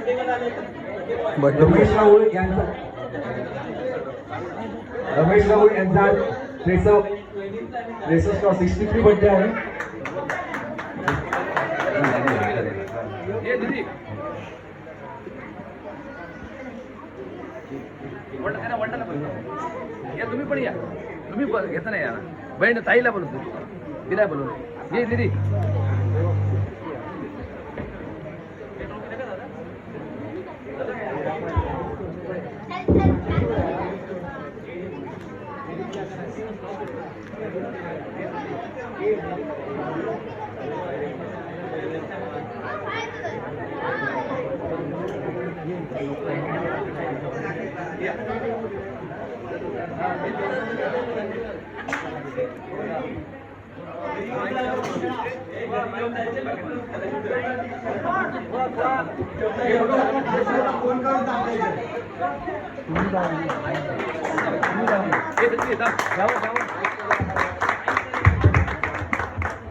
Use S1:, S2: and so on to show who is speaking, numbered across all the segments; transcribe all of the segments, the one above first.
S1: रमेश राहुल यांचा रमेश राहुल यांचा 63 बर्थडे आहे.
S2: तुम्ही पण या, तुम्ही घेता नाही या बहीण ताईला बोलतो, तिला बोलवतो. ये दीदी.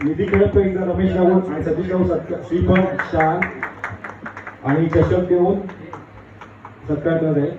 S1: निधी खेळत रमेश राऊत आणि सतीश राऊत श्रीफळ शाल आणि चषक देऊन सत्कार करत आहे.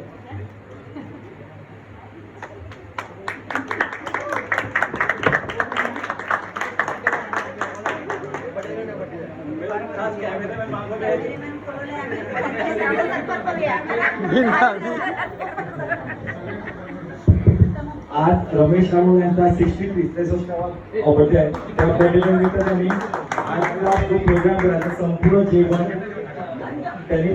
S1: आज रमेश राहुल यांचा 63वा बर्थडे आहे. त्या बर्थडेनिमित्त त्यांनी आज जो प्रोग्राम करायचा संपूर्ण जेवण त्यांनी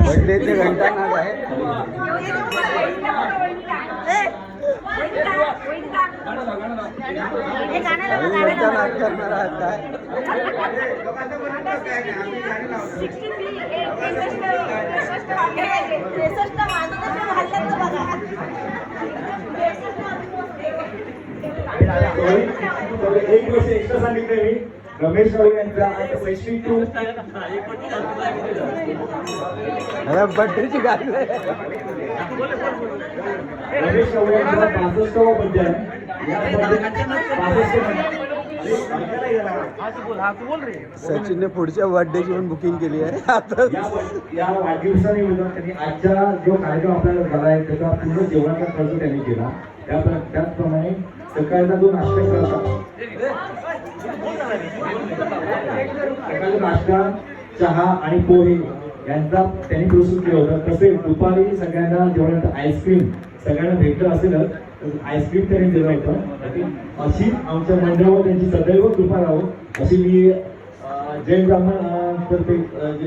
S3: बर्थडेचे घंटा नाग आहे. घंटा नाग करणार आहात काय?
S1: एक गोष्ट एक्स्ट्रा सांगितलं मी. रमेश राहुल यांचा 62
S3: बर्थडेची गाडी
S1: रमेश राहुल यांचा 65वा बर्थडे आहे.
S3: सचिनने पुढच्या बर्थडेची पण बुकिंग केली आहे.
S1: या वाढदिवसानिमित्त त्यांनी आजचा जो कार्यक्रम आपल्याला झाला आहे त्याचा पूर्ण जेवणाचा खर्च त्यांनी केला. त्याचप्रमाणे सकाळचा जो नाश्ता सकाळचा नाश्ता चहा आणि पोहे यांचा त्यांनी प्रस्तुत केला होता. तसेच दुपारी सगळ्यांना जेवणाचं आईस्क्रीम सगळ्यांना भेटलं असेलच आईस्क्रीम त्यांनी दिलं होतं. अशी आमच्या मंडळावर त्यांची सदैव कृपा राहो अशी मी जैन ब्राह्मण तर्फे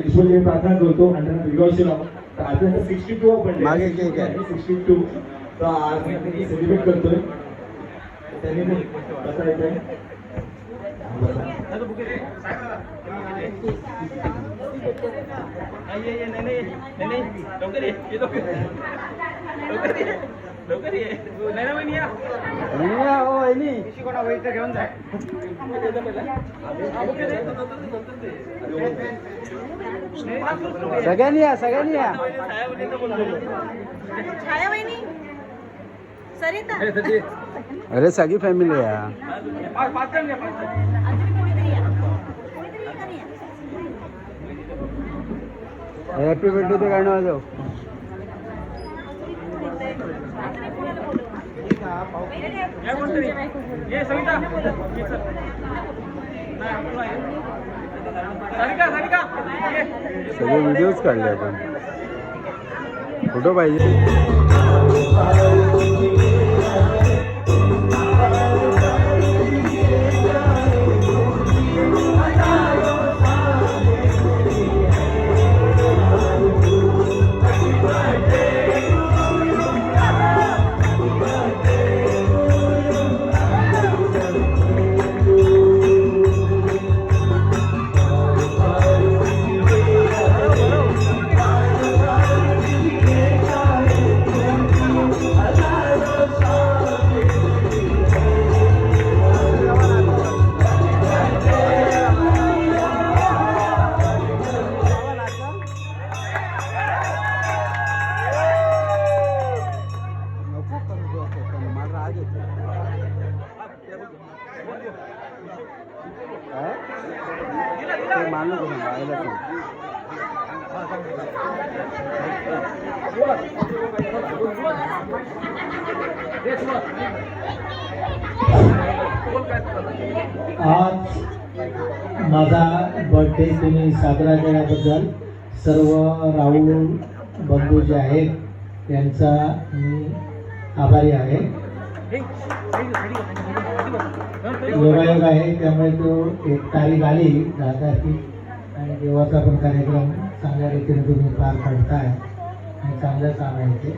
S1: ईश्वरजी प्रार्थना करतो आणि त्यांना दीर्घायुष्य लावा. तर आज त्यांचा 62 पण
S3: मागे केक आहे
S1: 62 तर आज मी सेलिब्रेट करतोय. त्यांनी कसं येतंय
S2: घेऊन जाय.
S3: सगळ्यांनी या सगळ्यांनी या. अरे सगळी फॅमिली या. हॅपी बर्थडे ते गाणं वाजव. सगळे व्हिडिओज काढले आपण. फोटो पाहिजे. ते मानू करून बाहेरला सांग.
S4: आज माझा बर्थडे तुम्ही साजरा केल्याबद्दल सर्व राहुल बंधू जे आहेत त्यांचा मी आभारी आहे. योगायोग आहे त्यामुळे तो एक तारीख आली 10 तारखेची आणि देवाचा पण कार्यक्रम चांगल्या रीतीने तुम्ही पार पाडताय आणि चांगलं काम आहे ते.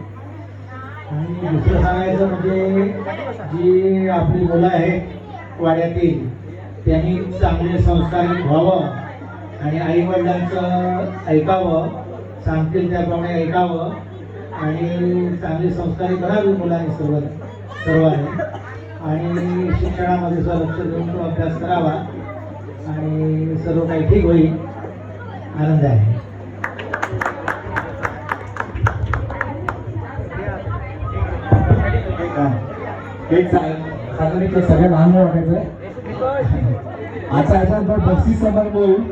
S4: आणि दुसरं सांगायचं म्हणजे जी आपली मुलं आहेत वाड्यातील त्यांनी चांगले संस्कारित व्हावं आणि आईवडिलांचं ऐकावं, सांगतील त्याप्रमाणे ऐकावं आणि चांगले संस्कारी करावे मुलांनी सर्वांनी आणि शिक्षणामध्ये लक्ष देऊन तो अभ्यास करावा आणि सर्व काही ठीक होईल. आनंद आहे.
S1: एक साधारण सगळ्या लहान वाटायचं आता बक्षीस समारंभ होईल.